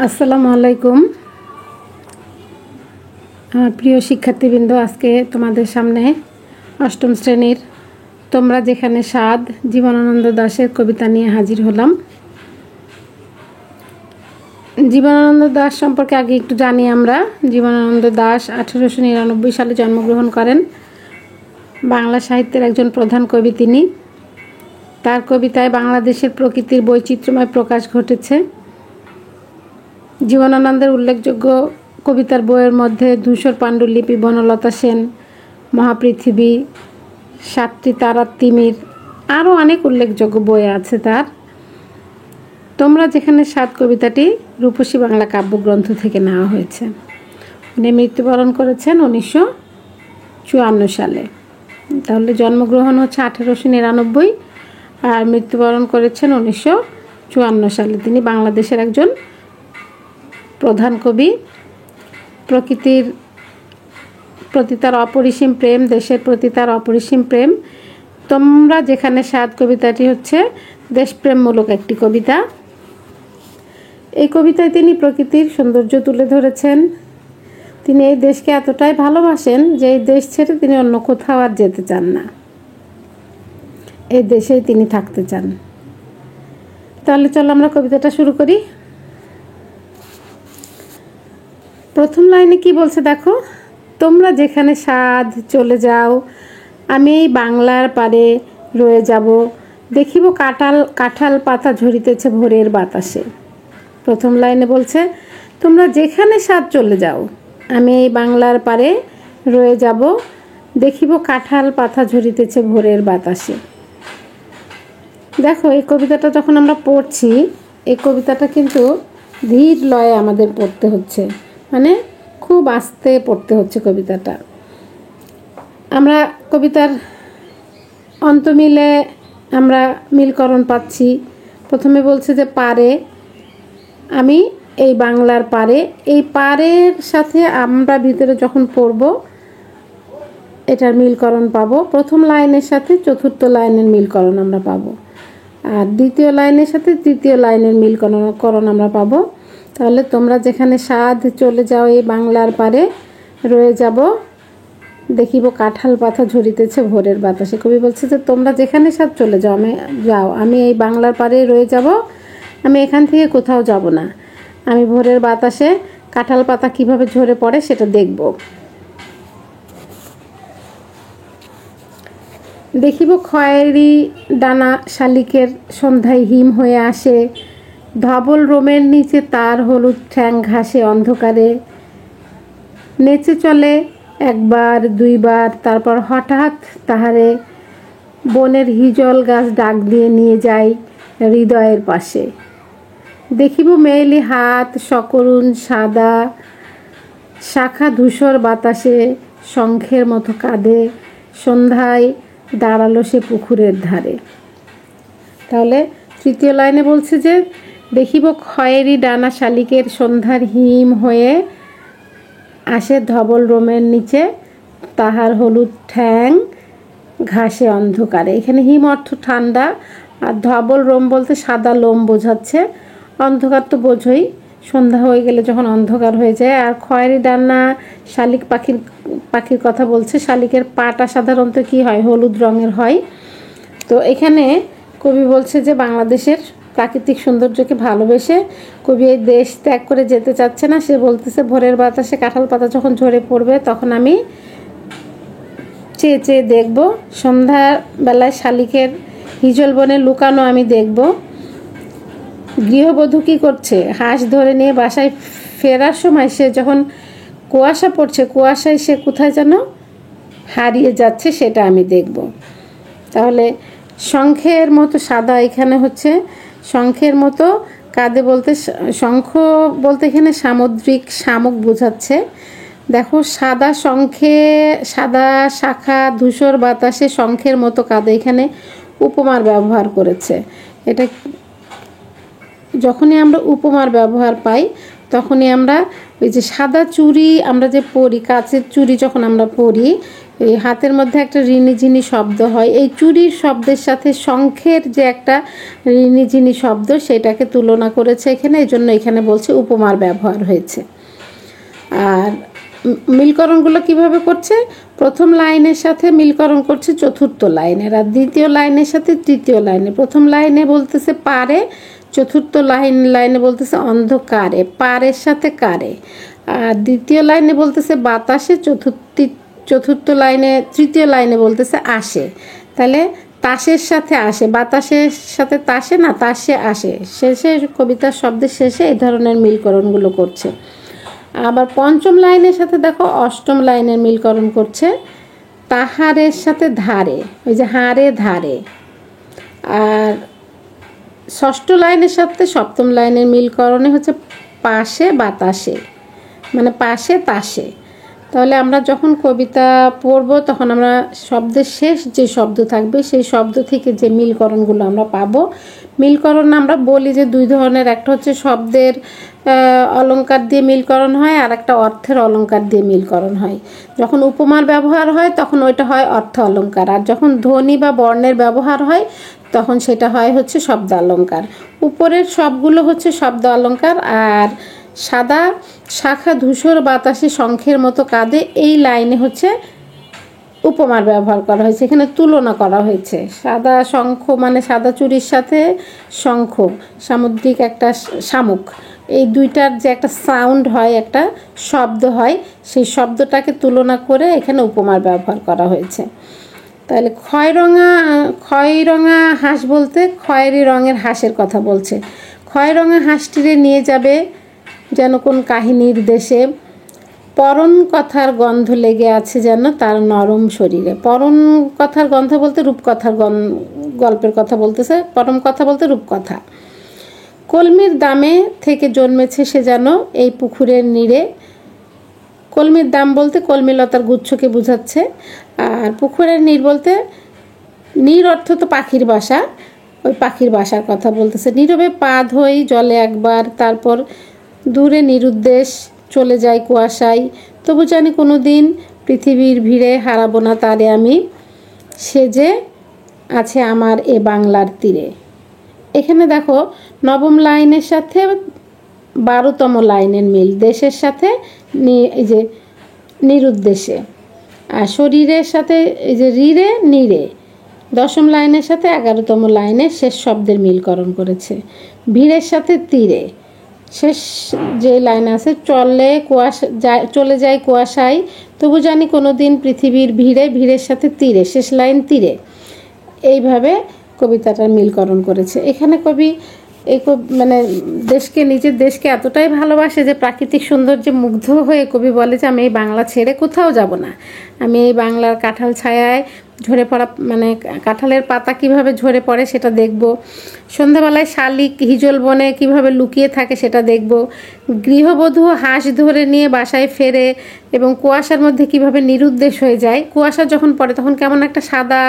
আসসালামু আলাইকুম। আমার প্রিয় শিক্ষার্থীবৃন্দ, আজকে তোমাদের সামনে অষ্টম শ্রেণীর তোমরা যেখানে স্বাদ জীবনানন্দ দাশের কবিতা নিয়ে হাজির হলাম। জীবনানন্দ দাশ সম্পর্কে আগে একটু জানি আমরা। জীবনানন্দ দাশ 1899 সালে জন্মগ্রহণ করেন। বাংলা সাহিত্যের একজন প্রধান কবি তিনি। তার কবিতায় বাংলাদেশের প্রকৃতির বৈচিত্র্যময় প্রকাশ ঘটেছে। জীবনানন্দের উল্লেখযোগ্য কবিতার বইয়ের মধ্যে ধূসর পাণ্ডুলিপি, বনলতা সেন, মহাপৃথিবী, সাতটি তারার তিমির, আরও অনেক উল্লেখযোগ্য বই আছে তার। তোমরা যেখানে স্বাদ কবিতাটি রূপসী বাংলা কাব্যগ্রন্থ থেকে নেওয়া হয়েছে। উনি মৃত্যুবরণ করেছেন 1954 সালে। তাহলে জন্মগ্রহণ হচ্ছে 1899 আর মৃত্যুবরণ করেছেন 1954 সালে। তিনি বাংলাদেশের একজন প্রধান কবি। প্রকৃতির প্রতি তার অপরিসীম প্রেম, দেশের প্রতি তার অপরিসীম প্রেম। তোমরা যেখানে স্বাদ কবিতাটি হচ্ছে দেশপ্রেমমূলক একটি কবিতা। এই কবিতায় তিনি প্রকৃতির সৌন্দর্য তুলে ধরেছেন। তিনি এই দেশকে এতটাই ভালোবাসেন যে এই দেশ ছেড়ে তিনি অন্য কোথাও আর যেতে চান না, এই দেশেই তিনি থাকতে চান। তাহলে চলো আমরা কবিতাটা শুরু করি। প্রথম লাইনে কি বলছে দেখো, তোমরা যেখানে স্বাদ চলে যাও, আমি এই বাংলার পারে রয়ে যাব, দেখিব কাঁঠাল পাতা ঝরিতেছে ভোরের বাতাসে। প্রথম লাইনে বলছে তোমরা যেখানে স্বাদ চলে যাও, আমি এই বাংলার পারে রয়ে যাব, দেখিব কাঁঠাল পাতা ঝরিতেছে ভোরের বাতাসে। দেখো, এই কবিতাটা যখন আমরা পড়ছি, এই কবিতাটা কিন্তু ধীর লয়ে আমাদের পড়তে হচ্ছে, মানে খুব আস্তে পড়তে হচ্ছে কবিতাটা। আমরা কবিতার অন্তমিলে আমরা মিলকরণ পাচ্ছি। প্রথমে বলছে যে পারে, আমি এই বাংলার পারে, এই পারের সাথে আমরা ভিতরে যখন পড়ব এটার মিলকরণ পাবো। প্রথম লাইনের সাথে চতুর্থ লাইনের মিলকরণ আমরা পাবো, আর দ্বিতীয় লাইনের সাথে তৃতীয় লাইনের মিলকরণ আমরা পাবো। তাহলে তোমরা যেখানে স্বাদ চলে যাও, এই বাংলার পারে রয়ে যাব, দেখিব কাঁঠাল পাতা ঝরিতেছে ভোরের বাতাসে। কবি বলছে যে তোমরা যেখানে স্বাদ চলে যাও, আমি এই বাংলার পারে রয়ে যাব, আমি এখান থেকে কোথাও যাব না, আমি ভোরের বাতাসে কাঁঠাল পাতা কিভাবে ঝরে পড়ে সেটা দেখব। দেখিব খয়েরি ডানা শালিকের সন্ধ্যায় হিম হয়ে আসে, ধবল রোমের নিচে তার হলুদ ঠ্যাং ঘাসে অন্ধকারে, নেচে চলে একবার দুইবার, তারপর হঠাৎ তাহারে বনের হিজল গাছ ডাক দিয়ে নিয়ে যায় হৃদয়ের পাশে। দেখিব মেয়েলি হাত সকরুণ সাদা, শাখা ধূসর বাতাসে শঙ্খের মতো কাঁদে, সন্ধ্যায় দাঁড়ালো সে পুকুরের ধারে। তাহলে তৃতীয় লাইনে বলছে যে দেখিব খয়েরি ডানা শালিকের সন্ধ্যার হিম হয়ে আসে, ধবল রোমের নিচে তাহার হলুদ ঠ্যাং ঘাসে অন্ধকারে। এখানে হিম অর্থ ঠান্ডা, আর ধবল রোম বলতে সাদা লোম বোঝাচ্ছে। অন্ধকার তো বোঝই, সন্ধ্যা হয়ে গেলে যখন অন্ধকার হয়ে যায়। আর খয়েরি ডানা শালিক পাখির কথা বলছে। শালিকের পাটা সাধারণত কি হয়, হলুদ রঙের হয়। তো এখানে কবি বলছে যে বাংলাদেশের প্রাকৃতিক সৌন্দর্যকে ভালোবেসে কবি এই দেশ ত্যাগ করে যেতে চাচ্ছে না। সে বলতেছে ভোরের বাতাসে কাঁঠাল পাতা যখন ঝরে পড়বে তখন আমি চেয়ে চেয়ে দেখব, সন্ধ্যাবেলায় শালিকের হিজল বনে লুকানো আমি দেখব। গৃহবধূ কী করছে, হাঁস ধরে নিয়ে বাসায় ফেরার সময় সে যখন কুয়াশা পড়ছে, কুয়াশায় সে কোথায় যেন হারিয়ে যাচ্ছে, সেটা আমি দেখব। তাহলে শঙ্খের মতো সাদা, এখানে হচ্ছে শঙ্খের মতো কাঁদে বলতে, শঙ্খ বলতে এখানে সামুদ্রিক শামুক বোঝাচ্ছে। দেখো, সাদা শঙ্খে, সাদা শাখা ধূসর বাতাসে শঙ্খের মতো কাঁদে, এখানে উপমার ব্যবহার করেছে। এটা যখনই আমরা উপমার ব্যবহার পাই তখনই আমরা ওই যে সাদা চুড়ি আমরা যে পরি, কাচের চুড়ি যখন আমরা পরি, এই হাতের মধ্যে একটা রিনিঝিনি শব্দ হয়, এই চুরির শব্দের সাথে শঙ্খের যে একটা রিনিঝিনি শব্দ সেটাকে তুলনা করেছে এখানে, এই জন্য এখানে বলছে উপমার ব্যবহার হয়েছে। আর মিলকরণগুলো কিভাবে করছে, প্রথম লাইনের সাথে মিলকরণ করছে চতুর্থ লাইনের, আর দ্বিতীয় লাইনের সাথে তৃতীয় লাইনে। প্রথম লাইনে বলতেছে পারে, চতুর্থ লাইনে বলতেছে অন্ধকারে, পারের সাথে কারে। আর দ্বিতীয় লাইনে বলতেছে বাতাসে, চতুর্থ লাইনে তৃতীয় লাইনে বলতেছে আসে। তাহলে তাসের সাথে আসে, বাতাসের সাথে তাসে না, তাসে আসে। শেষে কবিতার শব্দের শেষে এই ধরনের মিলকরণগুলো করছে। আবার পঞ্চম লাইনের সাথে দেখো অষ্টম লাইনের মিলকরণ করছে তাহারের সাথে ধারে, ওই যে হারে ধারে। আর ষষ্ঠ লাইনের সাথে সপ্তম লাইনের মিলকরণে হচ্ছে পাশে বাতাসে, মানে পাশে তাসে। তাহলে আমরা যখন কবিতা পড়ব তখন আমরা শব্দের শেষ যে শব্দ থাকবে সেই শব্দ থেকে যে মিলকরণগুলো আমরা পাবো, মিলকরণ আমরা বলি যে দুই ধরনের, একটা হচ্ছে শব্দের অলংকার দিয়ে মিলকরণ হয়, আর একটা অর্থের অলংকার দিয়ে মিলকরণ হয়। যখন উপমার ব্যবহার হয় তখন ওইটা হয় অর্থ অলংকার, আর যখন ধ্বনি বা বর্ণের ব্যবহার হয় তখন সেটা হয় হচ্ছে শব্দ অলংকার। উপরের সবগুলো হচ্ছে শব্দ অলংকার। আর সাদা শাখা ধূসর বাতাসে শঙ্খের মতো কাঁদে, এই লাইনে হচ্ছে উপমার ব্যবহার করা হয়েছে, এখানে তুলনা করা হয়েছে। সাদা শঙ্খ মানে সাদা চুরির সাথে শঙ্খ, সামুদ্রিক একটা শামুক, এই দুইটার যে একটা সাউন্ড হয়, একটা শব্দ হয়, সেই শব্দটাকে তুলনা করে এখানে উপমার ব্যবহার করা হয়েছে। তাহলে খয়রঙা হাঁস বলতে খয়েরি রঙের হাঁসের কথা বলছে। খয়রঙা হাঁসটিরে নিয়ে যাবে যেন কোন কাহিনীর দেশে, পরন কথার গন্ধ লেগে আছে যেন তার নরম শরীরে। পরন কথার গন্ধ বলতে রূপকথার গল্পের কথা বলতেছে, পরম কথা বলতে রূপকথা। কলমির দামে থেকে জন্মেছে সে যেন এই পুকুরের নীড়ে, কলমির দাম বলতে কলমিলতার গুচ্ছকে বোঝাচ্ছে। আর পুকুরের নীড় বলতে, নীড় অর্থ তো পাখির বাসা, ওই পাখির বাসার কথা বলতেছে। নীরবে পা ধোই জলে একবার, তারপর দূরে নিরুদ্দেশ চলে যায় কুয়াশায়, তবু জানি কোনো দিন পৃথিবীর ভিড়ে হারাবো না তারে আমি, সে যে আছে আমার এ বাংলার তীরে। এখানে দেখো নবম লাইনের সাথে 12তম লাইনের মিল, দেশের সাথে এই যে নিরুদ্দেশে, আর শরীরের সাথে এই যে রিরে নিরে। 10ম লাইনের সাথে 11তম লাইনে শেষ শব্দের মিলকরণ করেছে। ভিড়ের সাথে তীরে, শেষ যে লাইন আছে চলে যায় কুয়াশায়, তবু জানি কোনো দিন পৃথিবীর ভিড়ে, ভিড়ের সাথে তীরে, শেষ লাইন তীরে। এইভাবে কবিতাটার মিলকরণ করেছে। এখানে কবি মানে নিজের দেশকে এতটাই ভালোবাসে যে প্রাকৃতিক সৌন্দর্যে মুগ্ধ হয়ে কবি বলে যে আমি এই বাংলা ছেড়ে কোথাও যাব না, আমি এই বাংলার কাঁঠাল ছায়ায় ঝরে পড়া, মানে কাঁঠালের পাতা কিভাবে ঝরে পড়ে সেটা দেখব, সন্ধ্যাবেলায় শালিক হিজল বনে কিভাবে লুকিয়ে থাকে সেটা দেখব, গৃহবধূ হাঁস ধরে নিয়ে বাসায় ফেরে এবং কুয়াশার মধ্যে কিভাবে নিরুদ্দেশ হয়ে যায়। কুয়াশা যখন পড়ে তখন কেমন একটা সাদা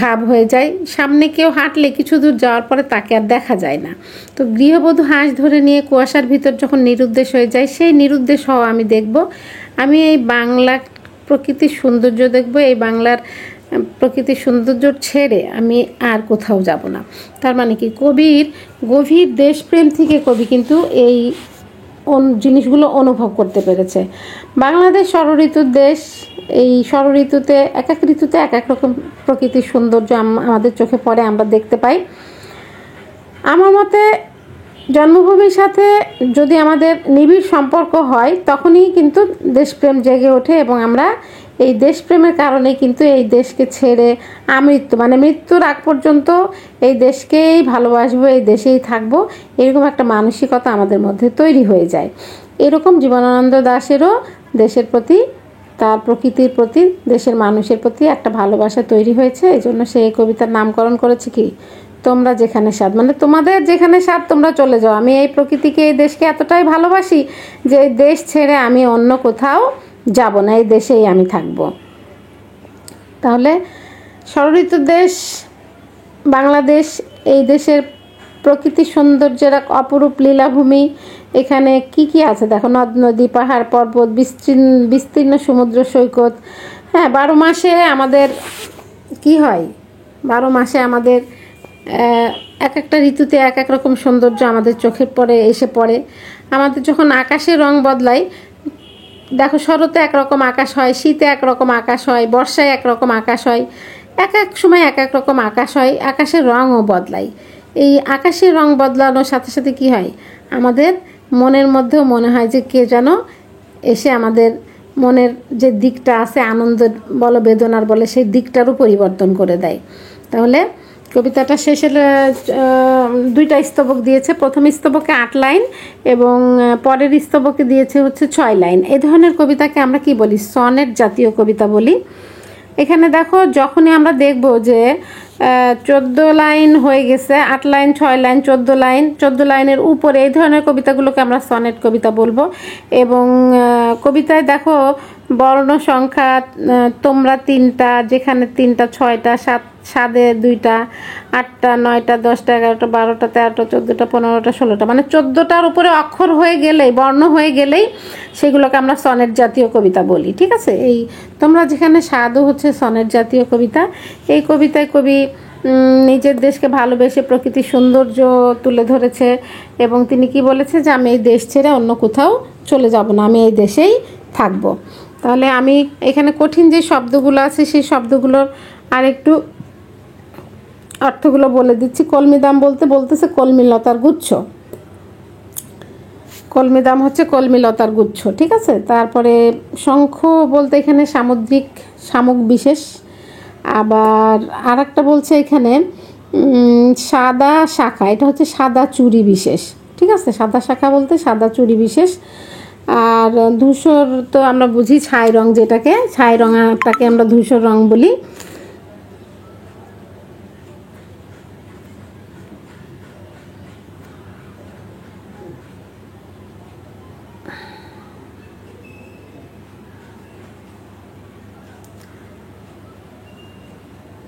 ভাব হয়ে যায়, সামনে কেউ হাঁটলে কিছু দূর যাওয়ার পরে তাকে আর দেখা যায় না। তো গৃহবধূ হাঁস ধরে নিয়ে কুয়াশার ভিতর যখন নিরুদ্দেশ হয়ে যায়, সেই নিরুদ্দেশ হওয়া আমি দেখব। আমি এই বাংলা প্রকৃতির সৌন্দর্য দেখব, এই বাংলার প্রকৃতির সৌন্দর্য ছেড়ে আমি আর কোথাও যাব না। তার মানে কি, কবির গভীর দেশপ্রেম থেকে কবি কিন্তু এই জিনিসগুলো অনুভব করতে পেরেছে। বাংলাদেশ ষড়ঋতুর দেশ, এই ষড়ঋতুতে এক এক ঋতুতে এক এক রকম প্রকৃতির সৌন্দর্য আমাদের চোখে পড়ে, আমরা দেখতে পাই। আমার মতে জন্মভূমির সাথে যদি আমাদের নিবিড় সম্পর্ক হয় তখনই কিন্তু দেশপ্রেম জেগে ওঠে, এবং আমরা এই দেশপ্রেমের কারণে কিন্তু এই দেশকে ছেড়ে আমৃত্যু, মানে মৃত্যুর আগ পর্যন্ত এই দেশকেই ভালোবাসবো, এই দেশেই থাকবো, এরকম একটা মানসিকতা আমাদের মধ্যে তৈরি হয়ে যায়। এরকম জীবনানন্দ দাশেরও দেশের প্রতি, তার প্রকৃতির প্রতি, দেশের মানুষের প্রতি একটা ভালোবাসা তৈরি হয়েছে। এই জন্য সে এই কবিতার নামকরণ করেছে কি, তোমরা যেখানে স্বাদ, মানে তোমাদের যেখানে স্বাদ তোমরা চলে যাও, আমি এই প্রকৃতিকে, এই দেশকে এতটাই ভালোবাসি যে এই দেশ ছেড়ে আমি অন্য কোথাও যাব না, এই দেশেই আমি থাকব। তাহলে ষড়ঋতুর দেশ বাংলাদেশ, এই দেশের প্রকৃতির সৌন্দর্যের এক অপরূপ লীলাভূমি, এখানে কি কি আছে দেখো, নদ নদী, পাহাড় পর্বত, বিস্তীর্ণ সমুদ্র সৈকত। হ্যাঁ, 12 মাসে আমাদের কি হয়, 12 মাসে আমাদের এক একটা ঋতুতে এক এক রকম সৌন্দর্য আমাদের চোখে এসে পড়ে। আমাদের যখন আকাশের রং বদলায়, দেখো শরতে একরকম আকাশ হয়, শীতে একরকম আকাশ হয়, বর্ষায় একরকম আকাশ হয়, এক এক সময় এক এক রকম আকাশ হয়, আকাশের রঙও বদলায়। এই আকাশের রং বদলানোর সাথে সাথে কি হয়, আমাদের মনের মধ্যেও মনে হয় যে কে যেন এসে আমাদের মনের যে দিকটা আছে, আনন্দের বলো বেদনার বলে, সেই দিকটারও পরিবর্তন করে দেয়। তাহলে কবিতাটা শেষের 2টা স্তবক দিয়েছে, প্রথম স্তবকে 8 লাইন এবং পরের স্তবকে দিয়েছে হচ্ছে 6 লাইন। এই ধরনের কবিতাকে আমরা কি বলি, সনেট জাতীয় কবিতা বলি। এখানে দেখো যখনই আমরা দেখব যে 14 লাইন হয়ে গেছে, 8 লাইন, 6 লাইন, 14 লাইন, 14 লাইনের উপরে, এই ধরনের কবিতাগুলোকে আমরা সনেট কবিতা বলবো। এবং কবিতায় দেখো বর্ণ সংখ্যা, তোমরা 3টা, যেখানে 3টা, 6টা, 7 2টা, 8টা, 9টা, 10টা, 11টা, 12টা, 13টা, 14টা, 15টা, 16টা, মানে 14টার উপরে অক্ষর হয়ে গেলেই, বর্ণ হয়ে গেলেই সেগুলোকে আমরা সনেট জাতীয় কবিতা বলি। ঠিক আছে, এই তোমরা যেখানে সাধু হচ্ছে সনেট জাতীয় কবিতা। এই কবিতায় কবি নিজের দেশকে ভালোবেসে প্রকৃতির সৌন্দর্য তুলে ধরেছে এবং তিনি কি বলেছে যে আমি এই দেশ ছেড়ে অন্য কোথাও চলে যাব না, আমি এই দেশেই থাকব। তাহলে আমি এখানে কঠিন যে শব্দগুলো আছে সেই শব্দগুলোর আরেকটু অর্থগুলো বলে দিচ্ছি। কলমিদাম বলতেছে কলমিলতার গুচ্ছ, কলমিদাম হচ্ছে কলমিলতার গুচ্ছ। ঠিক আছে, তারপরে শঙ্খ বলতে এখানে সামুদ্রিক শামুক বিশেষ। আবার আর একটা বলছে এখানে সাদা শাখা, এটা হচ্ছে সাদা চুড়ি বিশেষ। ঠিক আছে, সাদা শাখা বলতে সাদা চুড়ি বিশেষ। আর ধূসর তো আমরা বুঝি ছাই রং, যেটাকে ছাই রঙটাকে আমরা ধূসর রং বলি।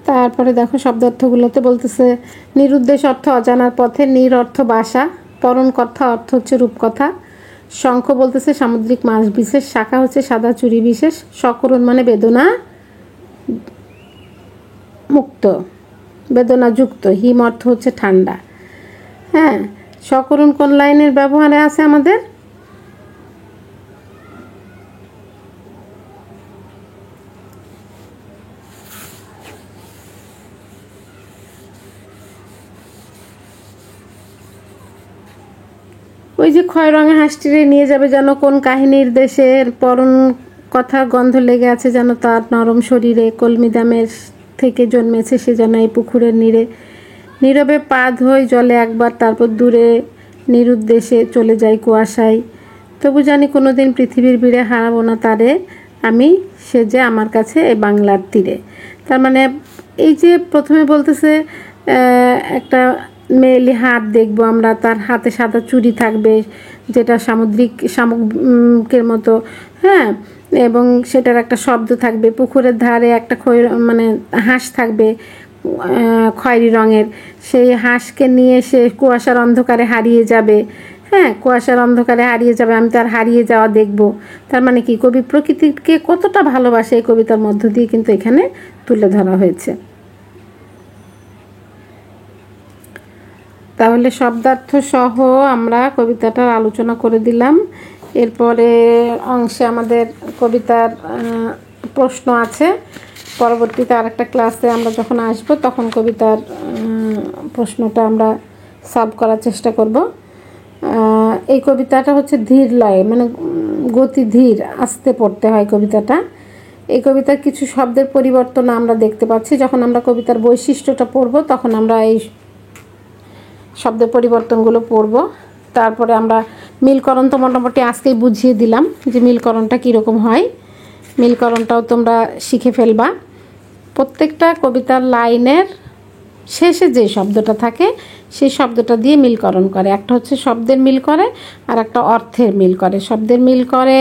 তারপরে দেখো শব্দার্থগুলোতে বলতেছে নিরুদ্দেশ অর্থ অজানার পথে, নির অর্থ বাসা, পরণ কথা অর্থ হচ্ছে রূপকথা, শঙ্খ বলতেছে সামুদ্রিক মাছ বিশেষ, শাখা হচ্ছে সাদা চুড়ি বিশেষ, সকরণ মানে বেদনা মুক্ত, বেদনা যুক্ত, হিম অর্থ হচ্ছে ঠান্ডা। হ্যাঁ, সকরণ কোন লাইনের ব্যবহারে আছে আমাদের, ওই যে ক্ষয় রঙে হাঁসটিরে নিয়ে যাবে যেন কোন কাহিনীর দেশের, পরন কথা গন্ধ লেগে আছে যেন তার নরম শরীরে, কলমিদামের থেকে জন্মেছে সে যেন এই পুকুরের নীরে, নীরবে পা ধোয় জলে একবার তারপর দূরে নিরুদ্দেশে চলে যাই কুয়াশায়, তবু জানি কোনোদিন পৃথিবীর ভিড়ে হারাবো না তারে, আমি সে যে আমার কাছে এই বাংলার তীরে। তার মানে এই যে প্রথমে বলতেছে একটা মেয়েলি হাত দেখবো আমরা, তার হাতে সাদা চুড়ি থাকবে যেটা শামুকের মতো। হ্যাঁ, এবং সেটার একটা শব্দ থাকবে, পুকুরের ধারে একটা মানে হাঁস থাকবে খয়েরি রঙের, সেই হাঁসকে নিয়ে সে কুয়াশার অন্ধকারে হারিয়ে যাবে। হ্যাঁ, কুয়াশার অন্ধকারে হারিয়ে যাবে, আমি তার হারিয়ে যাওয়া দেখব। তার মানে কি, কবি প্রকৃতিকে কতটা ভালোবাসে এই কবিতার মধ্য দিয়ে কিন্তু এখানে তুলে ধরা হয়েছে। তাহলে শব্দার্থ সহ আমরা কবিতাটার আলোচনা করে দিলাম। এরপরে অংশে আমাদের কবিতার প্রশ্ন আছে, পরবর্তীতে আরেকটা ক্লাসে আমরা যখন আসব তখন কবিতার প্রশ্নটা আমরা সলভ করার চেষ্টা করব। এই কবিতাটা হচ্ছে ধীর লয়ে, মানে গতি ধীর, আস্তে পড়তে হয় কবিতাটা। এই কবিতার কিছু শব্দের পরিবর্তন আমরা দেখতে পাচ্ছি, যখন আমরা কবিতার বৈশিষ্ট্যটা পড়ব তখন আমরা এই শব্দের পরিবর্তনগুলো পড়ব। তারপরে আমরা মিলকরণ তো মোটামুটি আজকেই বুঝিয়ে দিলাম যে মিলকরণটা কীরকম হয়, মিলকরণটাও তোমরা শিখে ফেলবা। প্রত্যেকটা কবিতার লাইনের শেষে যে শব্দটা থাকে সেই শব্দটা দিয়ে মিলকরণ করে। একটা হচ্ছে শব্দের মিল করে আর একটা অর্থের মিল করে। শব্দের মিল করে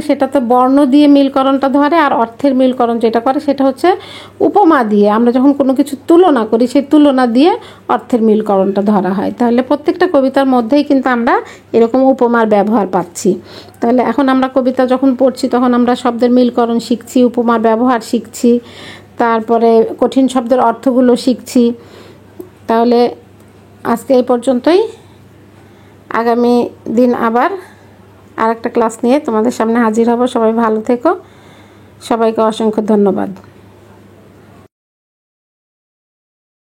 সেটাতে বর্ণ দিয়ে মিলকরণটা ধরে, আর অর্থের মিলকরণ যেটা করে সেটা হচ্ছে উপমা দিয়ে। আমরা যখন কোনো কিছু তুলনা করি সেই তুলনা দিয়ে অর্থের মিলকরণটা ধরা হয়। তাহলে প্রত্যেকটা কবিতার মধ্যেই কিন্তু আমরা এরকম উপমার ব্যবহার পাচ্ছি। তাহলে এখন আমরা কবিতা যখন পড়ছি তখন আমরা শব্দের মিলকরণ শিখছি, উপমার ব্যবহার শিখছি, তারপরে কঠিন শব্দের অর্থগুলো শিখছি। তাহলে আজকে এই পর্যন্তই। আগামী দিন আবার আরেকটা ক্লাস নিয়ে তোমাদের সামনে হাজির হব। সবাই ভালো থেকো। সবাইকে অসংখ্য ধন্যবাদ।